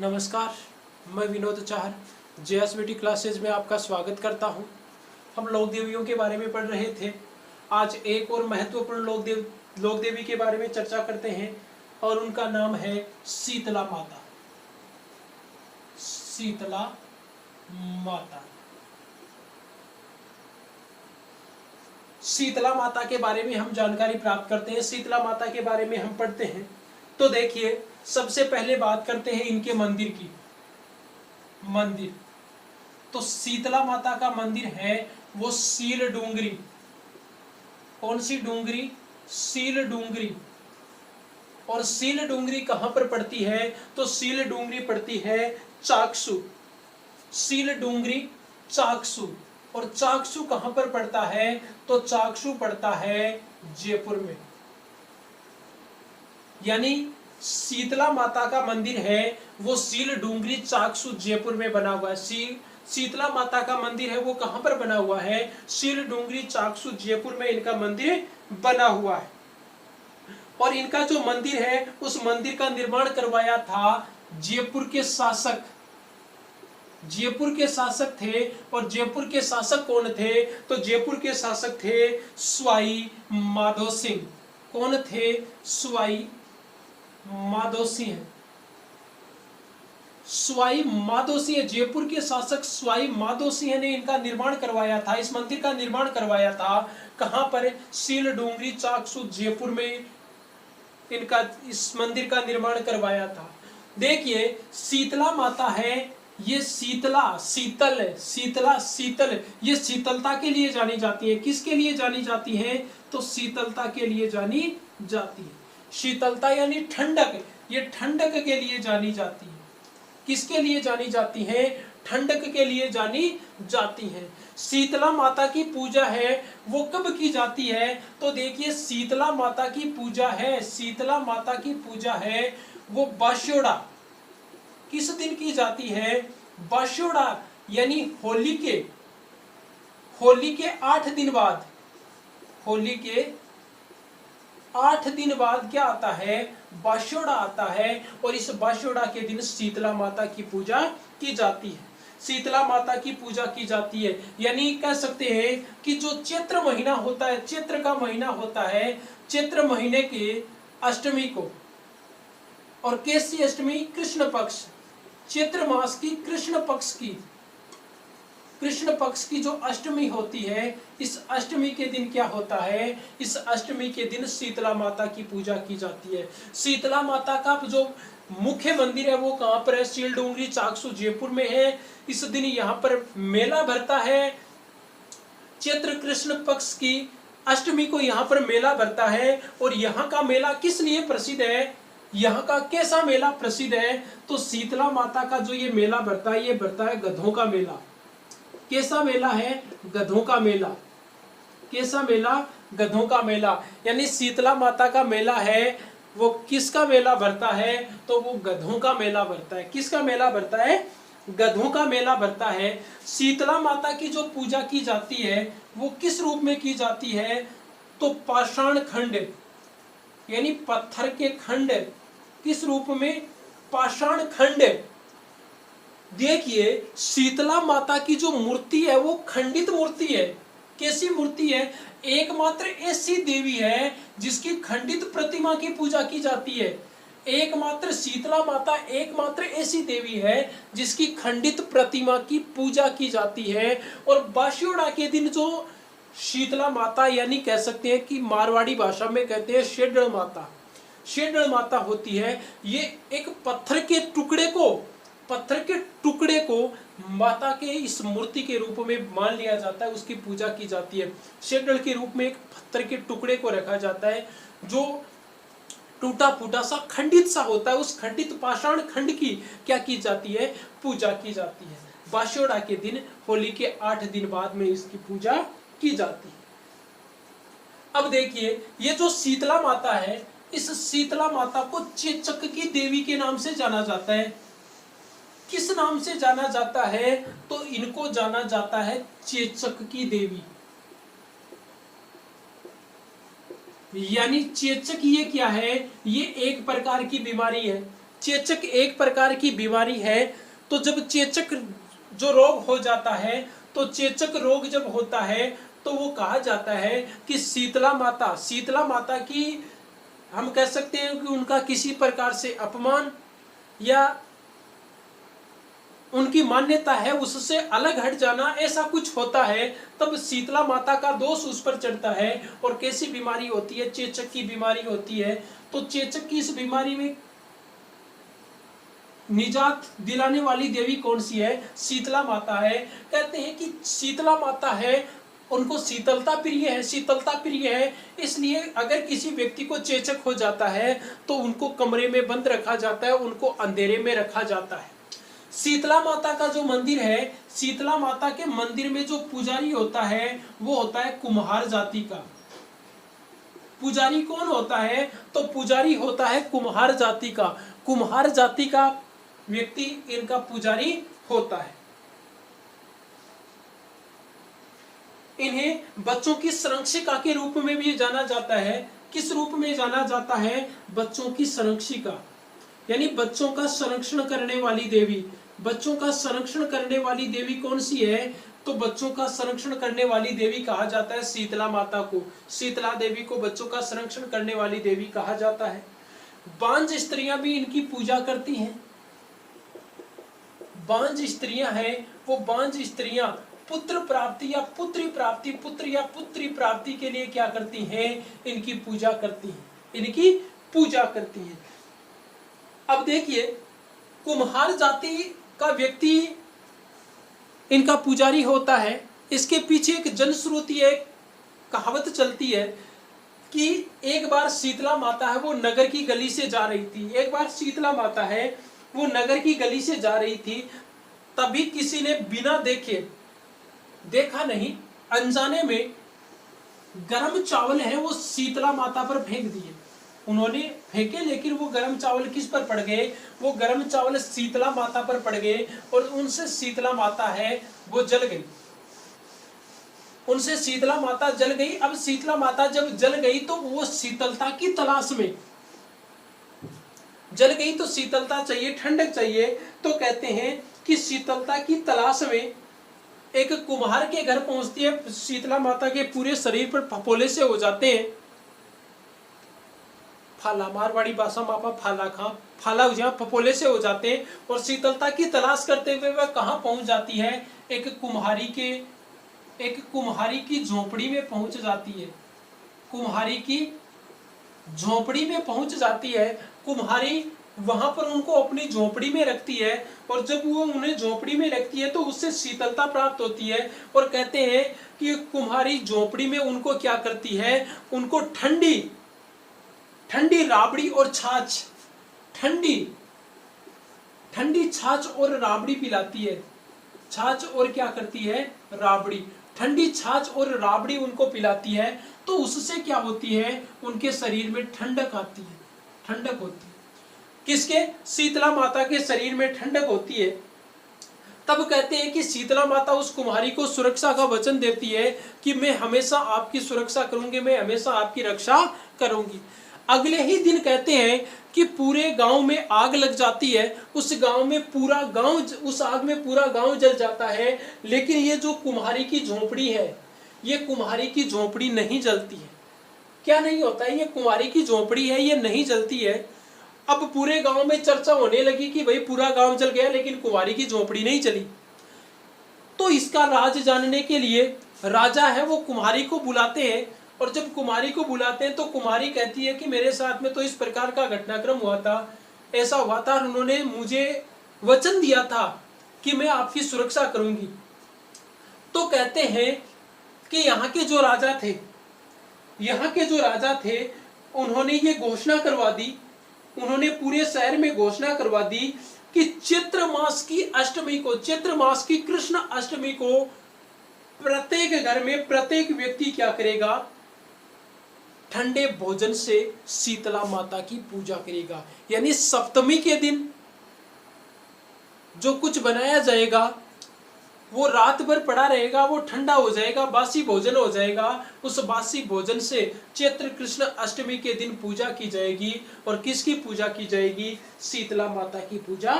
नमस्कार, मैं विनोद चाहर जेएसबीटी क्लासेज में आपका स्वागत करता हूं। हम लोक देवियों के बारे में पढ़ रहे थे। आज एक और महत्वपूर्ण लोक देवी के बारे में चर्चा करते हैं और उनका नाम है शीतला माता। शीतला माता। शीतला माता के बारे में हम जानकारी प्राप्त करते हैं, शीतला माता के बारे में हम पढ़ते हैं। तो देखिए, सबसे पहले बात करते हैं इनके मंदिर की। मंदिर तो शीतला माता का मंदिर है वो सील डूंगरी। कौन सी डूंगरी? सील डूंगरी। और सील डूंगरी कहां पर पड़ती है? तो सील डूंगरी पड़ती है चाकसू। सील डूंगरी चाकसू। और चाकसू कहां पर पड़ता है? तो चाकसू पड़ता है जयपुर में। यानी शीतला माता का मंदिर है वो सील डूंगरी चाकसू जयपुर में बना हुआ है। शीतला माता का मंदिर है वो कहां पर बना हुआ है? सील डूंगरी चाकसू जयपुर में इनका मंदिर बना हुआ है। और इनका जो मंदिर है उस मंदिर का निर्माण करवाया था जयपुर के शासक। जयपुर के शासक थे। और जयपुर के शासक कौन थे? तो जयपुर के शासक थे स्वाई माधो सिंह। कौन थे? स्वाई माधो सिंह। स्वाई माधो सिंह, जयपुर के शासक स्वाई माधो सिंह ने इनका निर्माण करवाया था। इस मंदिर का निर्माण करवाया था कहां पर? सील डूंगरी चाकसू जयपुर में इनका इस मंदिर का निर्माण करवाया था। देखिए, शीतला माता है ये शीतल ये शीतलता के लिए जानी जाती है। किसके लिए जानी जाती है? तो शीतलता के लिए जानी जाती है। शीतलता यानी ठंडक, ये ठंडक के लिए जानी जाती है। किसके लिए जानी जाती है? ठंडक के लिए जानी जाती है। शीतला माता की पूजा है वो कब की जाती है? तो देखिए, शीतला माता की पूजा है वो बास्योड़ा। किस दिन की जाती है? बास्योड़ा यानी होली के 8 दिन बाद। होली के 8 दिन बाद क्या आता है? बास्योड़ा आता है। और इस बास्योड़ा के दिन शीतला माता की पूजा की जाती है। शीतला माता की पूजा की जाती है। यानी कह सकते हैं कि जो चैत्र महीना होता है, चैत्र का महीना होता है, चैत्र महीने के अष्टमी को, और कैसी अष्टमी? कृष्ण पक्ष, चैत्र मास की कृष्ण पक्ष की जो अष्टमी होती है, इस अष्टमी के दिन क्या होता है? इस अष्टमी के दिन शीतला माता की पूजा की जाती है। शीतला माता का जो मुख्य मंदिर है वो कहां पर है? सील डूंगरी चाकसू जयपुर में है। इस दिन यहाँ पर मेला भरता है। चैत्र कृष्ण पक्ष की अष्टमी को यहाँ पर मेला भरता है। और यहाँ का मेला किस लिए प्रसिद्ध है? यहाँ का कैसा मेला प्रसिद्ध है? तो शीतला माता का जो ये मेला भरता है, ये भरता है गधों का मेला। कैसा मेला है? गधों का मेला। कैसा मेला? गधों का मेला। यानी शीतला माता का मेला है वो किसका मेला भरता है? तो वो गधों का मेला भरता है। किसका मेला भरता है? गधों का मेला भरता है। शीतला माता की जो पूजा की जाती है वो किस रूप में की जाती है? तो पाषाण खंड यानी पत्थर के खंड। किस रूप में? पाषाण खंड। देखिए, शीतला माता की जो मूर्ति है वो खंडित मूर्ति है। कैसी मूर्ति है? एकमात्र ऐसी देवी है जिसकी खंडित प्रतिमा की पूजा की जाती है। एकमात्र शीतला माता एकमात्र ऐसी देवी है जिसकी खंडित प्रतिमा की पूजा की जाती है। और बास्योड़ा के दिन जो शीतला माता, यानी कह सकते हैं कि मारवाड़ी भाषा में कहते हैं शेडड़ माता होती है। ये एक पत्थर के टुकड़े को माता के इस मूर्ति के रूप में मान लिया जाता है, उसकी पूजा की जाती है। शेडड़ के रूप में एक पत्थर के टुकड़े को रखा जाता है जो टूटा फूटा सा खंडित सा होता है। उस खंडित पाषाण खंड की क्या की जाती है? पूजा की जाती है। बास्योड़ा के दिन होली के 8 दिन बाद में इसकी पूजा की जाती है। अब देखिए, ये जो शीतला माता है, इस शीतला माता को चेचक की देवी के नाम से जाना जाता है। किस नाम से जाना जाता है? तो इनको जाना जाता है चेचक की देवी। यानी चेचक ये क्या है? ये एक प्रकार की बीमारी है। चेचक एक प्रकार की बीमारी है। तो जब चेचक जो रोग हो जाता है, तो चेचक रोग जब होता है तो वो कहा जाता है कि शीतला माता की हम कह सकते हैं कि उनका किसी प्रकार से अपमान या उनकी मान्यता है उससे अलग हट जाना, ऐसा कुछ होता है, तब शीतला माता का दोष उस पर चढ़ता है। और कैसी बीमारी होती है? चेचक की बीमारी होती है। तो चेचक की इस बीमारी में निजात दिलाने वाली देवी कौन सी है? शीतला माता है। कहते हैं कि शीतला माता है, उनको शीतलता प्रिय है। इसलिए अगर किसी व्यक्ति को चेचक हो जाता है तो उनको कमरे में बंद रखा जाता है, उनको अंधेरे में रखा जाता है। शीतला माता का जो मंदिर है, शीतला माता के मंदिर में जो पुजारी होता है वो होता है कुम्हार जाति का। पुजारी कौन होता है? तो पुजारी होता है कुम्हार जाति का। कुम्हार जाति का व्यक्ति इनका पुजारी होता है। इन्हें बच्चों की संरक्षिका के रूप में भी जाना जाता है। किस रूप में जाना जाता है? बच्चों की संरक्षिका, यानी बच्चों का संरक्षण करने वाली देवी। बच्चों का संरक्षण करने वाली देवी कौन सी है? तो बच्चों का संरक्षण करने वाली देवी कहा जाता है शीतला माता को। शीतला देवी को बच्चों का संरक्षण करने वाली देवी कहा जाता है। बांझ स्त्रियां भी इनकी पूजा करती हैं। बांझ स्त्रियां हैं, वो बांझ स्त्रियां पुत्र प्राप्ति या पुत्री प्राप्ति, पुत्र या पुत्री प्राप्ति के लिए क्या करती हैं? इनकी पूजा करती हैं, इनकी पूजा करती हैं। अब देखिए, कुम्हार जाति का व्यक्ति इनका पुजारी होता है। इसके पीछे एक जनश्रुति है, कहावत चलती है कि एक बार शीतला माता है वो नगर की गली से जा रही थी। एक बार शीतला माता है वो नगर की गली से जा रही थी, तभी किसी ने बिना देखे, देखा नहीं, अनजाने में गरम चावल है वो शीतला माता पर फेंक दिए। उन्होंने फेंके, लेकिन वो गरम चावल किस पर पड़ गए? वो गरम चावल शीतला माता पर पड़ गए और उनसे शीतला माता है वो जल गई। उनसे शीतला माता जल गई। अब शीतला माता जब जल गई तो वो शीतलता की तलाश में जल गई, तो शीतलता चाहिए, ठंडक चाहिए। तो कहते हैं कि शीतलता की तलाश में एक कुम्हार के घर पहुंचती है। शीतला माता के पूरे शरीर पर फपोले से हो जाते हैं। फाला, मारवाड़ी भाषा में आप फाला खा, फाला जहाँ फपोले से हो जाते हैं। और शीतलता की तलाश करते हुए वह कहाँ पहुंच जाती है? एक कुम्हारी की झोपड़ी में पहुंच जाती है। कुम्हारी की झोपड़ी में पहुंच जाती है। कुम्हारी वहां पर उनको अपनी झोपड़ी में रखती है, और जब वो उन्हें झोपड़ी में रखती है तो उससे शीतलता प्राप्त होती है। और कहते हैं कि कुम्हारी झोपड़ी में उनको क्या करती है? उनको ठंडी ठंडी राबड़ी और छाछ, ठंडी छाछ और राबड़ी पिलाती है। छाछ और क्या करती है? राबड़ी। ठंडी छाछ और राबड़ी उनको पिलाती है। तो उससे क्या होती है? उनके शरीर में ठंडक आती है, ठंडक होती है। किसके? शीतला माता के शरीर में ठंडक होती है। तब कहते हैं कि शीतला माता उस कुम्हारी को सुरक्षा का वचन देती है कि मैं हमेशा आपकी सुरक्षा करूंगी, मैं हमेशा आपकी रक्षा करूंगी। अगले ही दिन कहते हैं कि पूरे गांव में आग लग जाती है। उस गांव में पूरा गांव, उस आग में पूरा गांव जल जाता है। लेकिन ये जो कुम्हारी की झोपड़ी है, ये कुम्हारी की झोपड़ी नहीं जलती है। क्या नहीं होता है? ये कुम्हारी की झोपड़ी है, ये नहीं जलती है। अब पूरे गांव में चर्चा होने लगी कि भाई पूरा गांव जल गया लेकिन कुम्हारी की झोपड़ी नहीं चली। तो इसका राज जानने के लिए राजा है वो कुम्हारी को बुलाते हैं। और जब कुमारी को बुलाते हैं तो कुमारी कहती है कि मेरे साथ में तो इस प्रकार का घटनाक्रम हुआ था, ऐसा हुआ था, और उन्होंने मुझे वचन दिया था कि मैं आपकी सुरक्षा करूंगी। तो कहते हैं कि यहाँ के जो राजा थे उन्होंने ये घोषणा करवा दी, उन्होंने पूरे शहर में घोषणा करवा दी कि चैत्र मास की अष्टमी को, चैत्र मास की कृष्ण अष्टमी को प्रत्येक घर में प्रत्येक व्यक्ति क्या करेगा? ठंडे भोजन से शीतला माता की पूजा करेगा। यानी सप्तमी के दिन जो कुछ बनाया जाएगा वो रात भर पड़ा रहेगा, वो ठंडा हो जाएगा, बासी भोजन हो जाएगा। उस बासी भोजन से चैत्र कृष्ण अष्टमी के दिन पूजा की जाएगी। और किसकी पूजा की जाएगी? शीतला माता की पूजा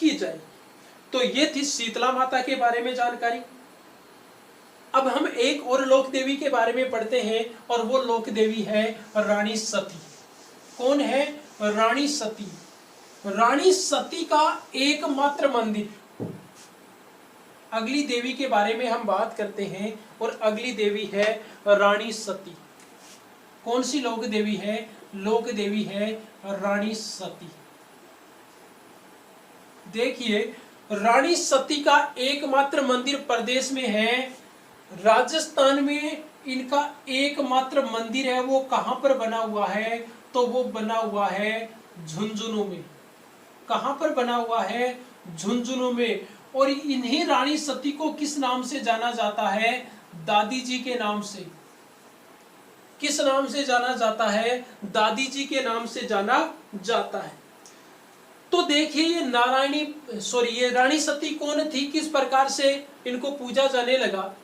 की जाएगी। तो ये थी शीतला माता के बारे में जानकारी। अब हम एक और लोक देवी के बारे में पढ़ते हैं, और वो लोक देवी है रानी सती। कौन है? रानी सती। रानी सती का एकमात्र मंदिर। अगली देवी के बारे में हम बात करते हैं, और अगली देवी है रानी सती। कौन सी लोक देवी है? लोक देवी है रानी सती। देखिए, रानी सती का एकमात्र मंदिर प्रदेश में है राजस्थान में। इनका एकमात्र मंदिर है, वो कहां पर बना हुआ है? तो वो बना हुआ है झुंझुनू में। कहां पर बना हुआ है? झुंझुनू में। और इन्हीं रानी सती को किस नाम से जाना जाता है? दादी जी के नाम से। किस नाम से जाना जाता है? दादी जी के नाम से जाना जाता है। तो देखिए, ये रानी सती कौन थी, किस प्रकार से इनको पूजा जाने लगा।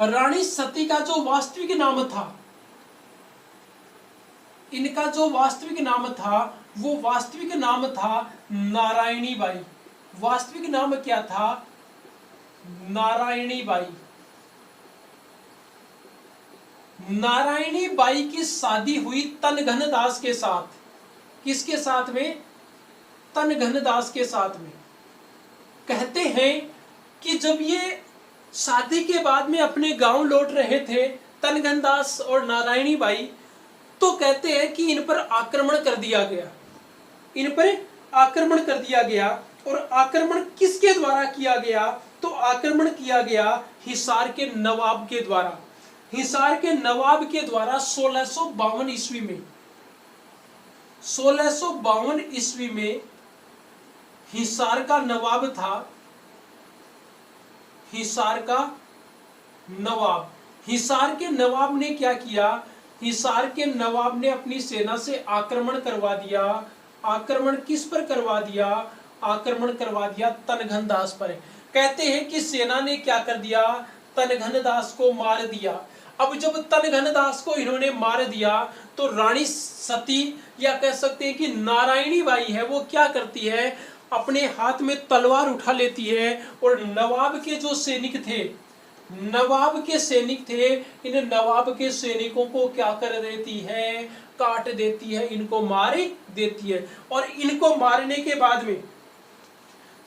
रानी सती का जो वास्तविक नाम था, इनका जो वास्तविक नाम था, वो वास्तविक नाम था नारायणी बाई। वास्तविक नाम क्या था? नारायणी बाई। नारायणी बाई की शादी हुई तनघन दास के साथ। किसके साथ में? तनघन दास के साथ में। कहते हैं कि जब ये शादी के बाद में अपने गांव लौट रहे थे तनघन दास और नारायणी बाई, तो कहते हैं कि इन पर आक्रमण कर दिया गया। इन पर आक्रमण कर दिया गया। और आक्रमण किसके द्वारा किया गया? तो आक्रमण किया गया हिसार के नवाब के द्वारा। हिसार के नवाब के द्वारा 1652 ईस्वी में। 1652 ईस्वी में हिसार का नवाब था। हिसार का नवाब। हिसार के नवाब ने क्या किया? हिसार के नवाब ने अपनी सेना से आक्रमण करवा दिया। आक्रमण किस पर करवा दिया? आक्रमण करवा दिया तनघन दास पर। कहते हैं कि सेना ने क्या कर दिया? तनघन दास को मार दिया। अब जब तनघन दास को इन्होंने मार दिया, तो रानी सती, या कह सकते हैं कि नारायणी बाई है, वो क्या करती है? अपने हाथ में तलवार उठा लेती है, और नवाब के जो सैनिक थे, नवाब के सैनिक थे, इन नवाब के सैनिकों को क्या कर देती है? काट देती है, इनको मार देती है। और इनको मारने के बाद में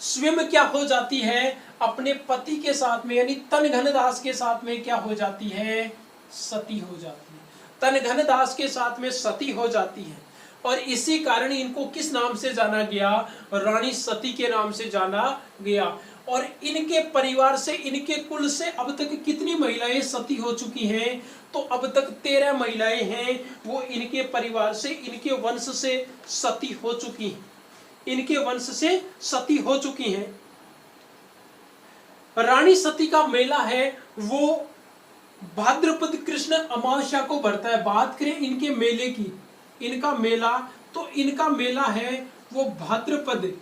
स्वयं क्या हो जाती है? अपने पति के साथ में, यानी तनघन दास के साथ में क्या हो जाती है? सती हो जाती है। तनघन दास के साथ में सती हो जाती है। और इसी कारण इनको किस नाम से जाना गया? रानी सती के नाम से जाना गया। और इनके परिवार से, इनके कुल से अब तक कितनी महिलाएं सती हो चुकी हैं? तो अब तक 13 महिलाएं हैं, वो इनके परिवार से, इनके वंश से सती हो चुकी हैं। इनके वंश से सती हो चुकी हैं। रानी सती का मेला है वो भाद्रपद कृष्ण अमावस्या को बढ़ता है। बात करें इनके मेले की, इनका मेला, तो इनका मेला है वो भाद्रपद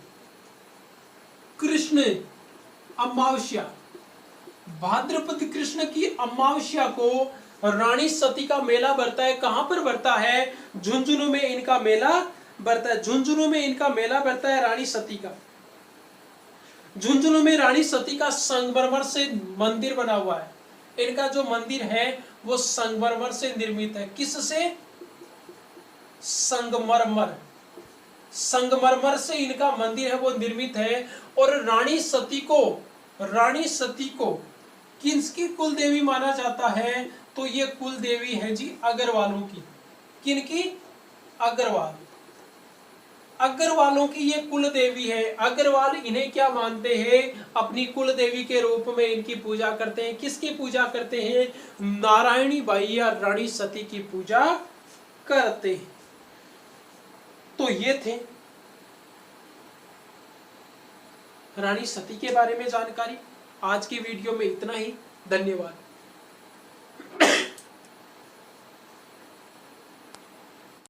कृष्ण अमावस्या। भाद्रपद कृष्ण की अमावस्या को रानी सती का मेला बढ़ता है। कहां पर बढ़ता है? झुंझुनू में इनका मेला बढ़ता है। झुंझुनू में इनका मेला बढ़ता है रानी सती का। झुंझुनू में रानी सती का संगमरमर से मंदिर बना हुआ है। इनका जो मंदिर है वो संगमरमर से निर्मित है। किससे? संगमरमर। संगमरमर से इनका मंदिर है वो निर्मित है। और रानी सती को किसकी कुल देवी माना जाता है? तो ये कुल देवी है जी अग्रवालों की। किनकी? अग्रवाल। अग्रवालों की ये कुल देवी है। अग्रवाल इन्हें क्या मानते हैं? अपनी कुल देवी के रूप में इनकी पूजा करते हैं। किसकी पूजा करते हैं? नारायणी बाई या रानी सती की पूजा करते हैं। तो ये थे रानी सती के बारे में जानकारी। आज की वीडियो में इतना ही। धन्यवाद।